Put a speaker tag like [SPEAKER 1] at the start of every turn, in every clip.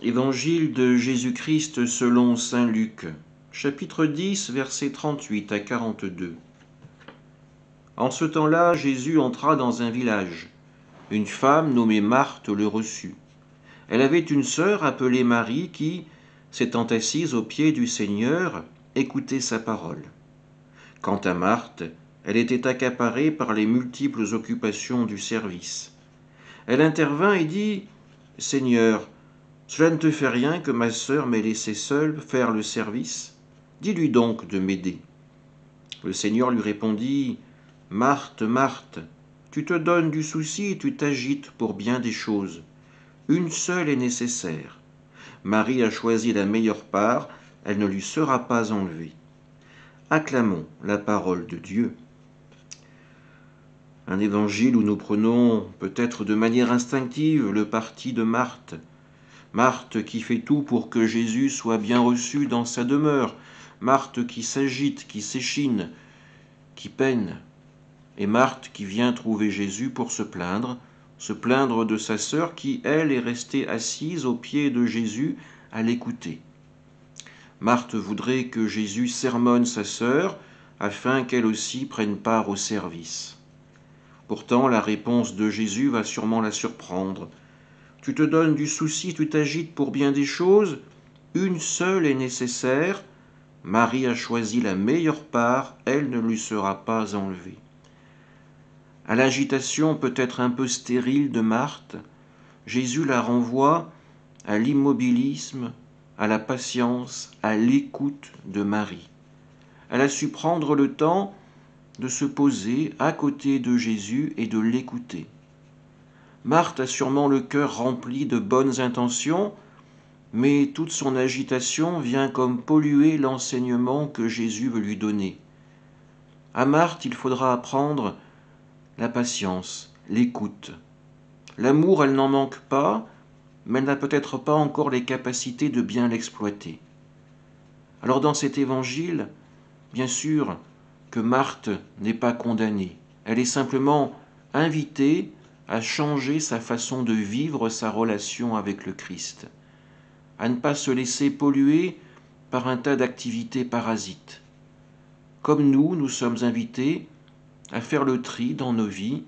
[SPEAKER 1] Évangile de Jésus-Christ selon saint Luc, chapitre 10, versets 38 à 42. En ce temps-là, Jésus entra dans un village. Une femme nommée Marthe le reçut. Elle avait une sœur appelée Marie qui, s'étant assise aux pieds du Seigneur, écoutait sa parole. Quant à Marthe, elle était accaparée par les multiples occupations du service. Elle intervint et dit : « Seigneur, cela ne te fait rien que ma sœur m'ait laissé seule faire le service ? Dis-lui donc de m'aider. » Le Seigneur lui répondit : « Marthe, Marthe, tu te donnes du souci et tu t'agites pour bien des choses. Une seule est nécessaire. Marie a choisi la meilleure part, elle ne lui sera pas enlevée. » Acclamons la parole de Dieu. Un évangile où nous prenons, peut-être de manière instinctive, le parti de Marthe. Marthe qui fait tout pour que Jésus soit bien reçu dans sa demeure. Marthe qui s'agite, qui s'échine, qui peine. Et Marthe qui vient trouver Jésus pour se plaindre de sa sœur qui, elle, est restée assise aux pieds de Jésus à l'écouter. Marthe voudrait que Jésus sermonne sa sœur afin qu'elle aussi prenne part au service. Pourtant, la réponse de Jésus va sûrement la surprendre. Tu te donnes du souci, tu t'agites pour bien des choses. Une seule est nécessaire. Marie a choisi la meilleure part, elle ne lui sera pas enlevée. À l'agitation peut-être un peu stérile de Marthe, Jésus la renvoie à l'immobilisme, à la patience, à l'écoute de Marie. Elle a su prendre le temps de se poser à côté de Jésus et de l'écouter. Marthe a sûrement le cœur rempli de bonnes intentions, mais toute son agitation vient comme polluer l'enseignement que Jésus veut lui donner. À Marthe, il faudra apprendre la patience, l'écoute. L'amour, elle n'en manque pas, mais elle n'a peut-être pas encore les capacités de bien l'exploiter. Alors dans cet évangile, bien sûr que Marthe n'est pas condamnée. Elle est simplement invitée à changer sa façon de vivre sa relation avec le Christ, à ne pas se laisser polluer par un tas d'activités parasites. Comme nous sommes invités à faire le tri dans nos vies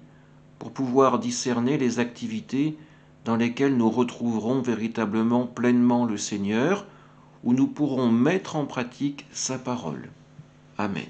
[SPEAKER 1] pour pouvoir discerner les activités dans lesquelles nous retrouverons véritablement pleinement le Seigneur, où nous pourrons mettre en pratique sa parole. Amen.